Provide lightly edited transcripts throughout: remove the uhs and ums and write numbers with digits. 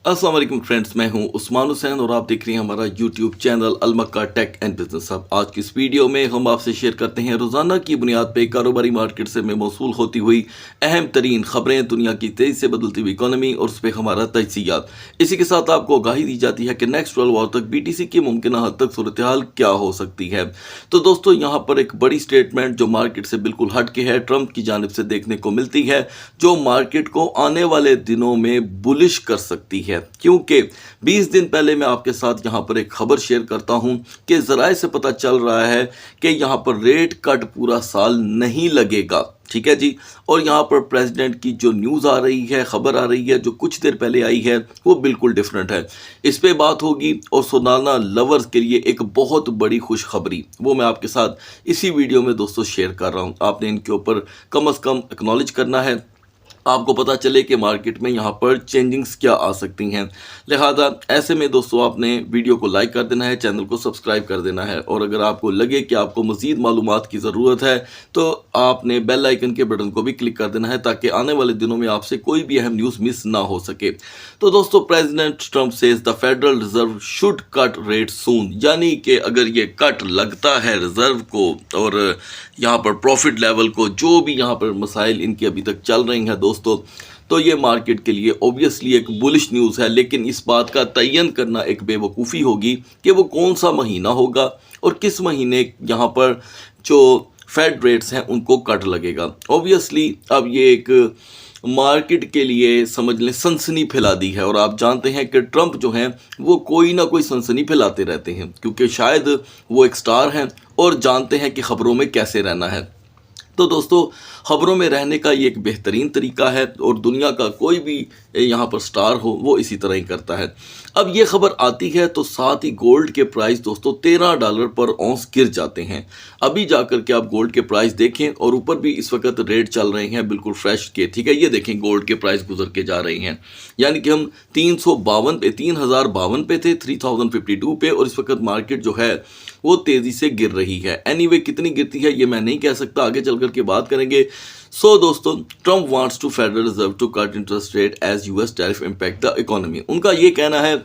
अस्सलाम वालेकुम फ्रेंड्स, मैं हूं उस्मान हुसैन और आप देख रहे हैं हमारा YouTube channel Almakka tech and business hub. आज की इस वीडियो में हम आपसे शेयर करते हैं रोज़ाना की बुनियाद पे कारोबारी मार्केट से में मौसूल होती हुई अहम तरीन खबरें, दुनिया की तेज़ी से बदलती हुई इकोनॉमी और उस पर हमारा तजज़ियात। इसी के साथ आपको आगाही दी जाती है कि नेक्स्ट 12 आवर तक BTC की मुमकिन हद तक सूरत हाल क्या हो सकती है। तो दोस्तों, यहाँ पर एक बड़ी स्टेटमेंट जो मार्केट से बिल्कुल हट के है, ट्रंप की जानिब से देखने को मिलती है, जो मार्केट को आने वाले दिनों में बुलिश कर सकती है। क्योंकि 20 दिन पहले मैं आपके साथ यहां पर एक खबर शेयर करता हूं कि जराए से पता चल रहा है कि यहां पर रेट कट पूरा साल नहीं लगेगा। ठीक है जी। और यहां पर प्रेसिडेंट की जो न्यूज़ आ रही है, खबर आ रही है, जो कुछ देर पहले आई है, वो बिल्कुल डिफरेंट है। इस पे बात होगी और सोलाना लवर्स के लिए एक बहुत बड़ी खुशखबरी, वो मैं आपके साथ इसी वीडियो में दोस्तों शेयर कर रहा हूं। आपने इनके ऊपर कम से कम एक्नॉलेज करना है, आपको पता चले कि मार्केट में यहाँ पर चेंजिंग्स क्या आ सकती हैं। लिहाजा ऐसे में दोस्तों आपने वीडियो को लाइक कर देना है, चैनल को सब्सक्राइब कर देना है, और अगर आपको लगे कि आपको मज़ीद मालूमात की ज़रूरत है तो आपने बेल आइकन के बटन को भी क्लिक कर देना है, ताकि आने वाले दिनों में आपसे कोई भी अहम न्यूज़ मिस ना हो सके। तो दोस्तों, president Trump says the Federal Reserve should cut rate soon, यानी कि अगर ये कट लगता है रिजर्व को और यहाँ पर प्रॉफिट लेवल को, जो भी यहाँ पर मसाइल इनकी अभी तक चल रही हैं दोस्तों, तो ये मार्केट के लिए ऑब्वियसली एक बुलिश न्यूज़ है। लेकिन इस बात का तयन करना एक बेवकूफ़ी होगी कि वो कौन सा महीना होगा और किस महीने यहाँ पर जो फेड रेट्स हैं उनको कट लगेगा। ऑब्वियसली अब ये एक मार्केट के लिए समझ लें सनसनी फैला दी है, और आप जानते हैं कि ट्रंप जो हैं वो कोई ना कोई सनसनी फैलाते रहते हैं, क्योंकि शायद वो एक स्टार हैं और जानते हैं कि ख़बरों में कैसे रहना है। तो दोस्तों, खबरों में रहने का ये एक बेहतरीन तरीका है, और दुनिया का कोई भी यहाँ पर स्टार हो वो इसी तरह ही करता है। अब ये खबर आती है तो साथ ही गोल्ड के प्राइस दोस्तों $13 पर औंस गिर जाते हैं। अभी जाकर के आप गोल्ड के प्राइस देखें, और ऊपर भी इस वक्त रेट चल रहे हैं बिल्कुल फ्रेश के। ठीक है, ये देखें गोल्ड के प्राइस गुजर के जा रहे हैं, यानी कि हम 3052 पे थे, 3052 पे, और इस वक्त मार्केट जो है वो तेज़ी से गिर रही है। एनीवे कितनी गिरती है ये मैं नहीं कह सकता, आगे चल करके बात करेंगे। सो दोस्तों, Trump wants to federal reserve to cut interest rate as US tariff impact the economy. उनका ये कहना है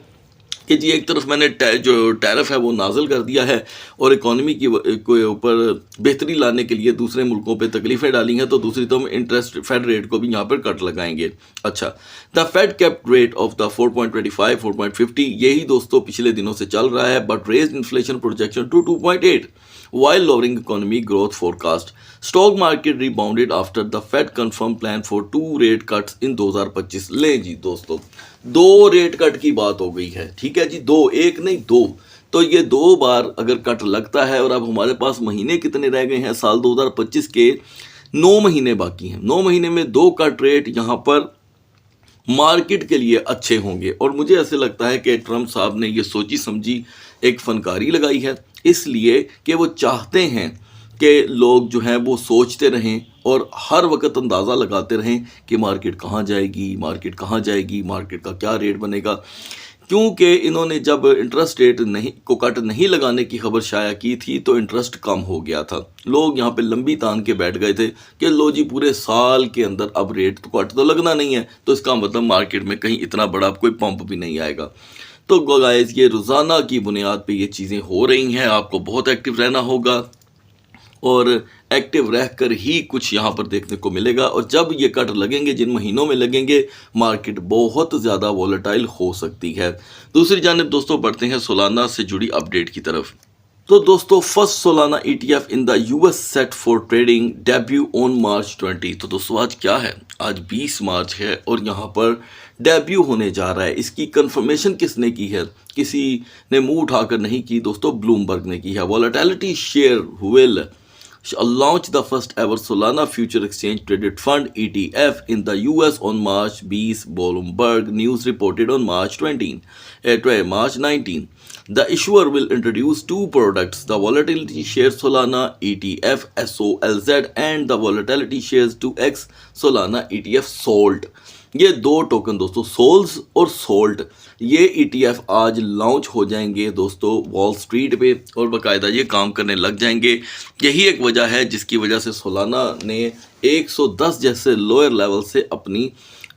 कि जी एक तरफ मैंने जो टैरिफ है वो नाजिल कर दिया है और इकोनॉमी की के ऊपर बेहतरी लाने के लिए दूसरे मुल्कों पे तकलीफ़ें डाली हैं, तो दूसरी तरफ इंटरेस्ट फेड रेट को भी यहाँ पर कट लगाएंगे। अच्छा, the Fed kept rate of the 4.25 4.50, यही दोस्तों पिछले दिनों से चल रहा है, but raise inflation projection to 2.8 while lowering economy growth forecast. Stock market rebounded after the Fed confirmed plan for 2 rate cuts in 2025। ले जी दोस्तों, 2 रेट कट की बात हो गई है। ठीक है जी, 2, एक नहीं 2। तो ये 2 बार अगर कट लगता है, और अब हमारे पास महीने कितने रह गए हैं, साल 2025 के 9 महीने बाकी हैं। 9 महीने में 2 कट रेट यहाँ पर मार्केट के लिए अच्छे होंगे, और मुझे ऐसे लगता है कि ट्रंप साहब ने ये सोची समझी एक फनकारी लगाई है, इसलिए कि वो चाहते हैं कि लोग जो हैं वो सोचते रहें और हर वक्त अंदाज़ा लगाते रहें कि मार्केट कहाँ जाएगी, मार्केट कहाँ जाएगी, मार्केट का क्या रेट बनेगा। क्योंकि इन्होंने जब इंटरेस्ट रेट नहीं को कट नहीं लगाने की खबर शाया की थी तो इंटरेस्ट कम हो गया था। लोग यहाँ पे लंबी तान के बैठ गए थे कि लो जी पूरे साल के अंदर अब रेट तो कट तो लगना नहीं है, तो इसका मतलब मार्केट में कहीं इतना बड़ा कोई पंप भी नहीं आएगा। तो गाइस, ये रोज़ाना की बुनियाद पे ये चीज़ें हो रही हैं। आपको बहुत एक्टिव रहना होगा, और एक्टिव रहकर ही कुछ यहाँ पर देखने को मिलेगा। और जब ये कट लगेंगे, जिन महीनों में लगेंगे, मार्केट बहुत ज़्यादा वॉलेटाइल हो सकती है। दूसरी जानिब दोस्तों बढ़ते हैं सोलाना से जुड़ी अपडेट की तरफ। तो दोस्तों, first Solana ETF in the US set for trading debut on March 20। तो दोस्तों आज क्या है, आज 20 मार्च है, और यहाँ पर डेब्यू होने जा रहा है। इसकी कंफर्मेशन किसने की है? किसी ने मुंह उठाकर नहीं की दोस्तों, ब्लूमबर्ग ने की है। Volatility share will launch the first ever Solana Future Exchange Traded Fund ETF in the US on March 20, Bloomberg News reported on March 19. The issuer will introduce 2 products, the Volatility Shares Solana ETF SOLZ and the Volatility Shares 2X Solana ETF SOLT। ये 2 token दोस्तों, souls और salt, ये ETF आज launch हो जाएंगे दोस्तों wall street पे, और बाकायदा ये काम करने लग जाएंगे। यही एक वजह है जिसकी वजह से सोलाना ने 110 जैसे लोअर लेवल से अपनी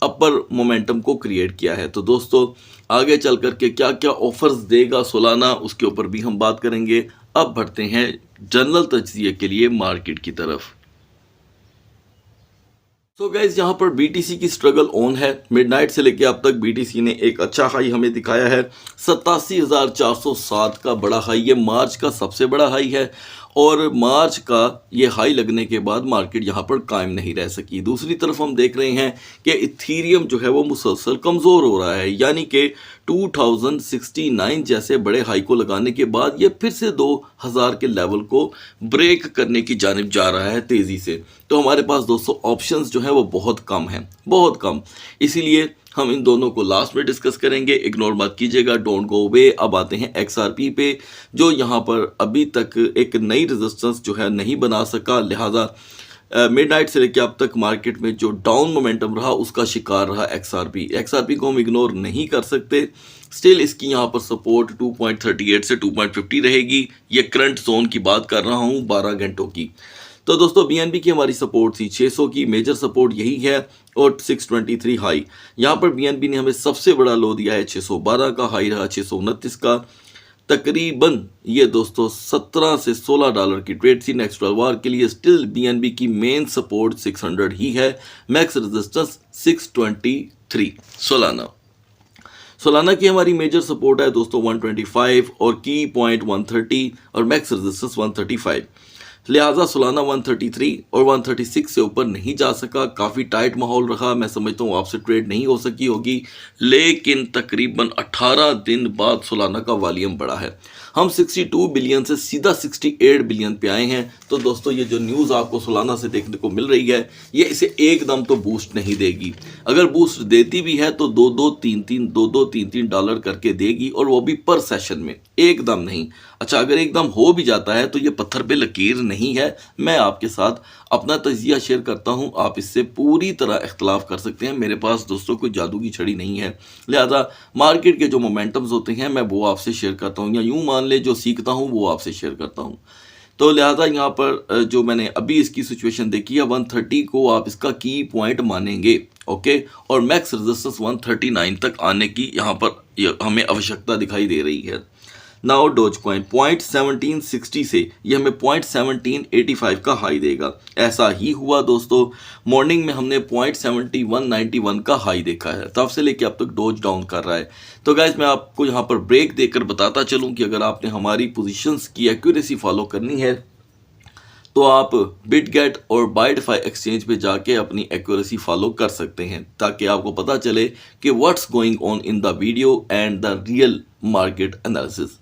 अपर मोमेंटम को क्रिएट किया है। तो दोस्तों आगे चल करके क्या क्या ऑफर्स देगा सोलाना, उसके ऊपर भी हम बात करेंगे। अब बढ़ते हैं जनरल तज्जिए के लिए मार्केट की तरफ। तो गाइज यहाँ पर बीटीसी की स्ट्रगल ऑन है। मिडनाइट से लेके अब तक बीटीसी ने एक अच्छा हाई हमें दिखाया है 87,407 का बड़ा हाई। ये मार्च का सबसे बड़ा हाई है और मार्च का ये हाई लगने के बाद मार्केट यहाँ पर कायम नहीं रह सकी। दूसरी तरफ हम देख रहे हैं कि इथीरियम जो है वो मुसलसल कमज़ोर हो रहा है, यानी कि 2069 जैसे बड़े हाई को लगाने के बाद ये फिर से 2000 के लेवल को ब्रेक करने की जानिब जा रहा है तेज़ी से। तो हमारे पास दोस्तों ऑप्शंस जो है वो बहुत कम हैं, बहुत कम। इसीलिए हम इन दोनों को लास्ट में डिस्कस करेंगे, इग्नोर मत कीजिएगा, डोंट गो अवे। अब आते हैं XRP पे, जो यहाँ पर अभी तक एक नई रेजिस्टेंस जो है नहीं बना सका, लिहाजा मिडनाइट से लेकर अब तक मार्केट में जो डाउन मोमेंटम रहा उसका शिकार रहा XRP को हम इग्नोर नहीं कर सकते। स्टिल इसकी यहाँ पर सपोर्ट 2.38 से 2.50 रहेगी। ये करंट जोन की बात कर रहा हूँ 12 घंटों की। तो दोस्तों BNB की हमारी सपोर्ट थी 600 की, मेजर सपोर्ट यही है, और 623 हाई। यहाँ पर BNB ने हमें सबसे बड़ा लो दिया है 612 का, हाई रहा 629 का। तकरीबन ये दोस्तों 17 से 16 डॉलर की ट्रेड थी नेक्स्ट 12 आवर के लिए। स्टिल BNB की मेन सपोर्ट 600 ही है, मैक्स रेजिस्टेंस 623। सोलाना की हमारी मेजर सपोर्ट है दोस्तों 125 और की पॉइंट 130 और मैक्स रेजिस्टेंस 135। लिहाजा सोलाना 133 और 136 से ऊपर नहीं जा सका। काफ़ी टाइट माहौल रहा, मैं समझता हूँ आपसे ट्रेड नहीं हो सकी होगी, लेकिन तकरीबन 18 दिन बाद सोलाना का वॉल्यूम बढ़ा है। हम 62 बिलियन से सीधा 68 बिलियन पे आए हैं। तो दोस्तों ये जो न्यूज़ आपको सोलाना से देखने को मिल रही है, ये इसे एकदम तो बूस्ट नहीं देगी। अगर बूस्ट देती भी है तो 2-2-3-3 डॉलर करके देगी, और वो भी पर सेशन में, एकदम नहीं। अच्छा, अगर एकदम हो भी जाता है तो ये पत्थर पे लकीर नहीं है। मैं आपके साथ अपना तजिया शेयर करता हूं, आप इससे पूरी तरह इख्तलाफ कर सकते हैं। मेरे पास दोस्तों कोई जादू की छड़ी नहीं है, लिहाजा मार्केट के जो मोमेंटम्स होते हैं मैं वो आपसे शेयर करता हूं, या यूं मान ले जो सीखता हूं वो आपसे शेयर करता हूं। तो लिहाजा यहाँ पर जो मैंने अभी इसकी सिचुएशन देखी है 130 को आप इसका की पॉइंट मानेंगे, ओके, और मैक्स रेजिस्टेंस 139 तक आने की यहाँ पर हमें आवश्यकता दिखाई दे रही है। नाउ डोज कॉइन 0.1760 से ये हमें 0.1785 का हाई देगा। ऐसा ही हुआ दोस्तों, मॉर्निंग में हमने 0.7191 का हाई देखा है, तब से लेके अब तक डोज डाउन कर रहा है। तो गाइज मैं आपको यहाँ पर ब्रेक देकर बताता चलूँ कि अगर आपने हमारी पोजीशंस की एक्यूरेसी फॉलो करनी है तो आप बिटगेट और बाइटफाई एक्सचेंज पे जाके अपनी एक्यूरेसी फॉलो कर सकते हैं, ताकि आपको पता चले कि what's going on in the video and the real market analysis.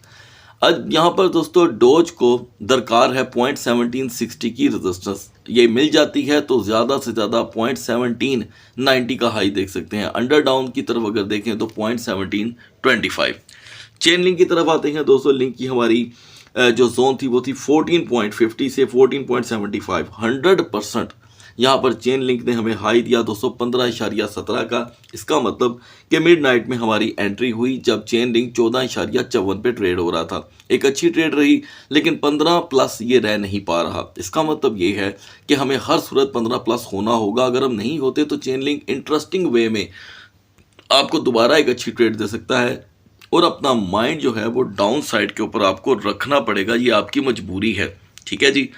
आज यहाँ पर दोस्तों डोज को दरकार है 0.1760 की रेजिस्टेंस, ये मिल जाती है तो ज़्यादा से ज़्यादा 0.1790 का हाई देख सकते हैं। अंडर डाउन की तरफ अगर देखें तो 0.1725। चेन लिंक की तरफ आते हैं दोस्तों, लिंक की हमारी जो जोन थी वो थी 14.50 से 14.75। 100% यहाँ पर चेन लिंक ने हमें हाई दिया 215.17 का। इसका मतलब कि मिडनाइट में हमारी एंट्री हुई जब चेन लिंक 14.54 पे ट्रेड हो रहा था। एक अच्छी ट्रेड रही, लेकिन 15 प्लस ये रह नहीं पा रहा। इसका मतलब ये है कि हमें हर सूरत 15 प्लस होना होगा। अगर हम नहीं होते तो चेन लिंक इंटरेस्टिंग वे में आपको दोबारा एक अच्छी ट्रेड दे सकता है, और अपना माइंड जो है वो डाउन साइड के ऊपर आपको रखना पड़ेगा, ये आपकी मजबूरी है, ठीक है जी।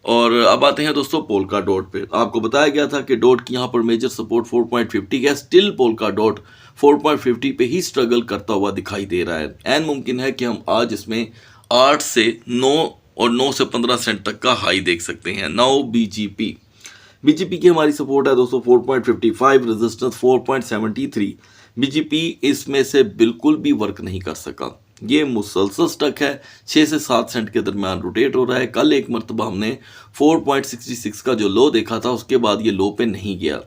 और अब आते हैं दोस्तों पोल्का डॉट पे। आपको बताया गया था कि डॉट की यहाँ पर मेजर सपोर्ट 4.50 है। स्टिल पोल्का डॉट 4.50 पे ही स्ट्रगल करता हुआ दिखाई दे रहा है। एंड मुमकिन है कि हम आज इसमें 8 से 9 और 9 से 15 सेंट तक का हाई देख सकते हैं। नाउ बीजीपी की हमारी सपोर्ट है दोस्तों 4.55, रेजिस्टेंस 4.73। बीजीपी इसमें से बिल्कुल भी वर्क नहीं कर सका, ये मुसलसल स्टक है, 6 से 7 सेंट के दरमियान रोटेट हो रहा है। कल एक मरतबा हमने 4.66 का जो लो देखा था, उसके बाद ये लो पे नहीं गया।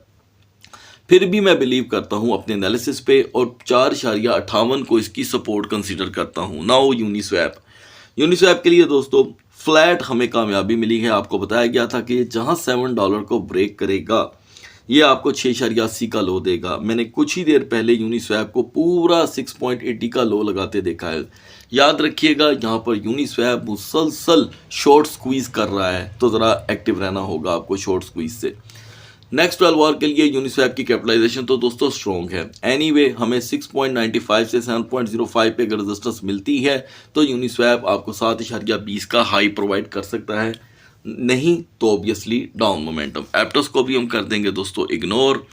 फिर भी मैं बिलीव करता हूँ अपने एनालिसिस पे, और 4.58 को इसकी सपोर्ट कंसीडर करता हूँ। नाउ यूनिस्वैप के लिए दोस्तों फ्लैट हमें कामयाबी मिली है। आपको बताया गया था कि जहाँ $7 को ब्रेक करेगा ये आपको 6.80 का लो देगा। मैंने कुछ ही देर पहले यूनिस्वैप को पूरा 6.80 का लो लगाते देखा है। याद रखिएगा यहाँ पर यूनिस्वैप मुसलसल शॉर्ट स्क्वीज कर रहा है, तो ज़रा एक्टिव रहना होगा आपको शॉर्ट स्क्वीज से। नेक्स्ट 12 आवर के लिए यूनिस्वैप की कैपिटलाइजेशन तो दोस्तों स्ट्रॉन्ग है। एनीवे हमें 6.95 से 7.05 पे अगर रेजिस्टेंस मिलती है तो यूनिस्वैप आपको 7.20 का हाई प्रोवाइड कर सकता है, नहीं तो ऑब्वियसली डाउन मोमेंटम। एप्टस को भी हम कर देंगे दोस्तों इग्नोर।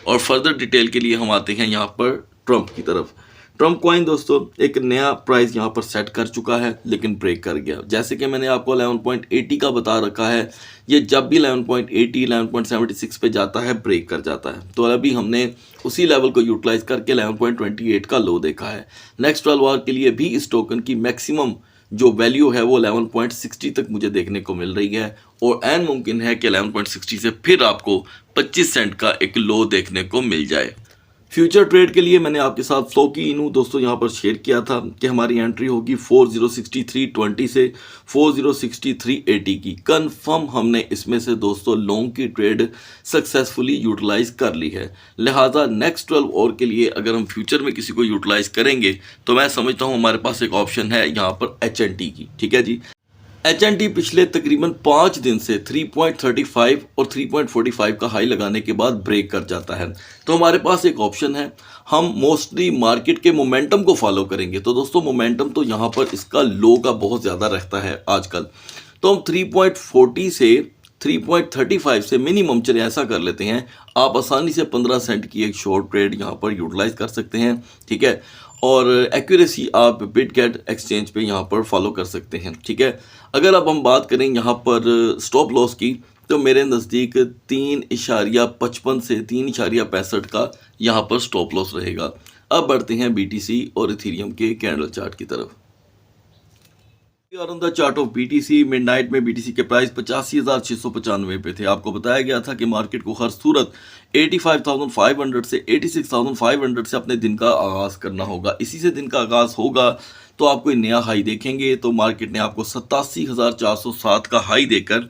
और फर्दर डिटेल के लिए हम आते हैं यहाँ पर ट्रम्प की तरफ। ट्रम्प कॉइन दोस्तों एक नया प्राइस यहाँ पर सेट कर चुका है लेकिन ब्रेक कर गया। जैसे कि मैंने आपको 11.80 का बता रखा है, ये जब भी 11.80 11.76 पे जाता है ब्रेक कर जाता है। तो अभी हमने उसी लेवल को यूटिलाइज करके 11.28 का लो देखा है। नेक्स्ट 12 आवर के लिए भी इस टोकन की मैक्सिमम जो वैल्यू है वो 11.60 तक मुझे देखने को मिल रही है और एन मुमकिन है कि 11.60 से फिर आपको 25 सेंट का एक लो देखने को मिल जाए। फ्यूचर ट्रेड के लिए मैंने आपके साथ 100 की इनू दोस्तों यहाँ पर शेयर किया था कि हमारी एंट्री होगी 4063.20 से 4063.80 की। कंफर्म हमने इसमें से दोस्तों लॉन्ग की ट्रेड सक्सेसफुली यूटिलाइज कर ली है। लिहाजा नेक्स्ट 12 आवर के लिए अगर हम फ्यूचर में किसी को यूटिलाइज करेंगे तो मैं समझता हूँ हमारे पास एक ऑप्शन है यहाँ पर HNT की। ठीक है जी, HNT पिछले तकरीबन 5 दिन से 3.35 और 3.45 का हाई लगाने के बाद ब्रेक कर जाता है। तो हमारे पास एक ऑप्शन है, हम मोस्टली मार्केट के मोमेंटम को फॉलो करेंगे। तो दोस्तों मोमेंटम तो यहाँ पर इसका लो का बहुत ज़्यादा रहता है आजकल। तो हम 3.40 से 3.35 से मिनिमम, चले ऐसा कर लेते हैं, आप आसानी से 15 सेंट की एक शॉर्ट ट्रेड यहाँ पर यूटिलाइज कर सकते हैं। ठीक है, और एक्यूरेसी आप बिटगेट एक्सचेंज पे यहाँ पर फॉलो कर सकते हैं। ठीक है, अगर अब हम बात करें यहाँ पर स्टॉप लॉस की तो मेरे नज़दीक 3.55 से 3.65 का यहाँ पर स्टॉप लॉस रहेगा। अब बढ़ते हैं BTC और इथेरियम के कैंडल चार्ट की तरफ। और on the chart of BTC midnight में BTC के प्राइस 85,695 पे थे। आपको बताया गया था कि मार्केट को हर सूरत 85,500 से 86,500 से अपने दिन का आगाज़ करना होगा। इसी से दिन का आगाज़ होगा तो आप कोई नया हाई देखेंगे। तो मार्केट ने आपको 87,407 का हाई देकर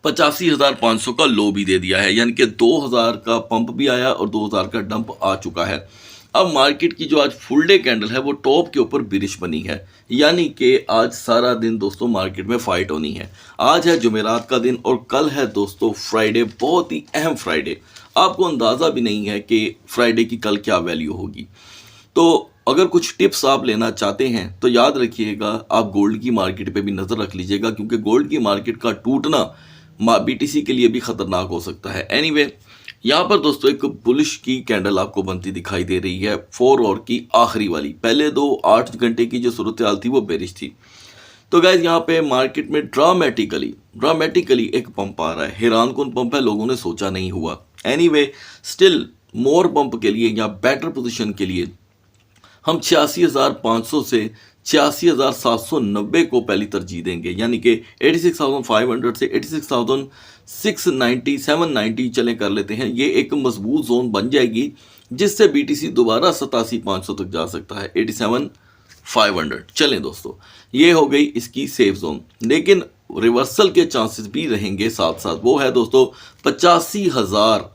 85,500 का लो भी दे दिया है, यानी कि 2,000 का पंप भी आया और 2,000 का डंप आ चुका है। अब मार्केट की जो आज फुल डे कैंडल है वो टॉप के ऊपर बिरिश बनी है, यानी कि आज सारा दिन दोस्तों मार्केट में फाइट होनी है। आज है जुमेरात का दिन और कल है दोस्तों फ्राइडे, बहुत ही अहम फ्राइडे। आपको अंदाज़ा भी नहीं है कि फ्राइडे की कल क्या वैल्यू होगी। तो अगर कुछ टिप्स आप लेना चाहते हैं तो याद रखिएगा, आप गोल्ड की मार्केट पे भी नज़र रख लीजिएगा, क्योंकि गोल्ड की मार्केट का टूटना BTC के लिए भी ख़तरनाक हो सकता है। एनीवे यहाँ पर दोस्तों एक बुलिश की कैंडल आपको बनती दिखाई दे रही है, 4 आवर की आखिरी वाली। पहले 8 घंटे की जो सूरत हाल थी वो बेरिश थी। तो गाइज यहाँ पे मार्केट में ड्रामेटिकली एक पंप आ रहा है। हैरान कुन पंप है, लोगों ने सोचा नहीं हुआ। एनीवे स्टिल मोर पंप के लिए या बेटर पोजीशन के लिए हम 86,500 से 86,790 को पहली तरजीह देंगे, यानी कि 86,500 से 86,690 790 चले कर लेते हैं। ये एक मजबूत जोन बन जाएगी जिससे BTC दोबारा 87,500 तक जा सकता है। 87,500 चलें दोस्तों, ये हो गई इसकी सेफ जोन। लेकिन रिवर्सल के चांसेस भी रहेंगे साथ साथ। वो है दोस्तों 85,100,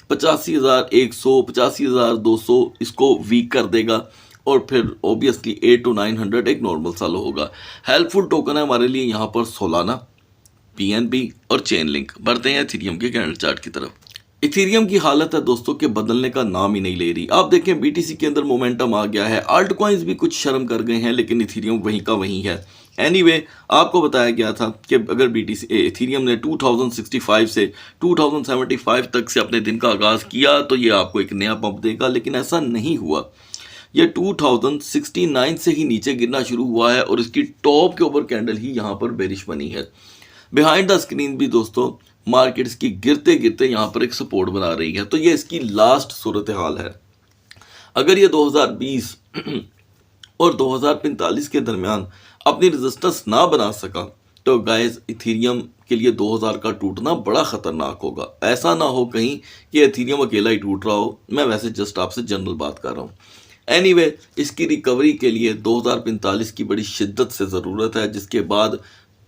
85,200 इसको वीक कर देगा और फिर ऑब्वियसली 800 to 900 एक नॉर्मल सा लो होगा। हेल्पफुल टोकन है हमारे लिए यहाँ पर सोलाना, PNB और चेन लिंक। बढ़ते हैं इथेरियम के कैंडल चार्ट की तरफ। इथेरियम की हालत है दोस्तों के बदलने का नाम ही नहीं ले रही। आप देखें BTC के अंदर मोमेंटम आ गया है, आल्ट कॉइन्स भी कुछ शर्म कर गए हैं, लेकिन इथेरियम वहीं का वहीं है। एनीवे आपको बताया गया था कि अगर इथेरियम ने 2065 से 2075 तक से अपने दिन का आगाज़ किया तो ये आपको एक नया पंप देगा, लेकिन ऐसा नहीं हुआ। ये 2069 से ही नीचे गिरना शुरू हुआ है और इसकी टॉप के ऊपर कैंडल ही यहाँ पर बेरिश बनी है। बिहाइंड द स्क्रीन भी दोस्तों मार्केट इसकी गिरते गिरते यहाँ पर एक सपोर्ट बना रही है। तो ये इसकी लास्ट सूरत हाल है। अगर ये 2020 और 2045 के दरमियान अपनी रेजिस्टेंस ना बना सका तो गाइस इथेरियम के लिए 2000 का टूटना बड़ा ख़तरनाक होगा। ऐसा ना हो कहीं कि इथेरियम अकेला ही टूट रहा हो। मैं वैसे जस्ट आपसे जनरल बात कर रहा हूँ। एनीवे इसकी रिकवरी के लिए 2045 की बड़ी शिद्दत से ज़रूरत है, जिसके बाद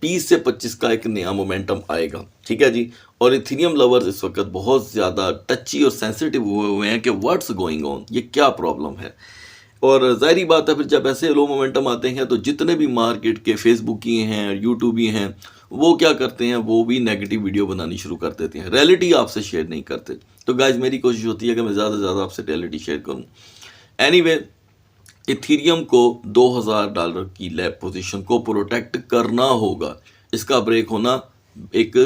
20 से 25 का एक नया मोमेंटम आएगा। ठीक है जी। और इथेरियम लवर्स इस वक्त बहुत ज़्यादा टची और सेंसिटिव हुए हैं कि व्हाट्स गोइंग ऑन, ये क्या प्रॉब्लम है। और ज़ाहिरी बात है फिर जब ऐसे लो मोमेंटम आते हैं तो जितने भी मार्केट के फेसबुक ही हैं, यूट्यूब ही हैं, वो क्या करते हैं, वो भी नेगेटिव वीडियो बनानी शुरू कर देते हैं, रियलिटी आपसे शेयर नहीं करते। तो गाइज मेरी कोशिश होती है कि मैं ज़्यादा से ज़्यादा आपसे रियलिटी शेयर करूँ। एनीवे, इथीरियम को $2000 की लैब पोजीशन को प्रोटेक्ट करना होगा। इसका ब्रेक होना एक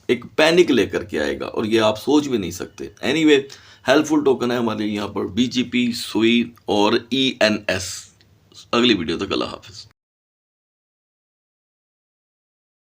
एक पैनिक लेकर के आएगा और ये आप सोच भी नहीं सकते। एनीवे, हेल्पफुल टोकन है हमारे यहाँ पर BGP, सुई और ENS। अगली वीडियो तक अल्लाह हाफिज़।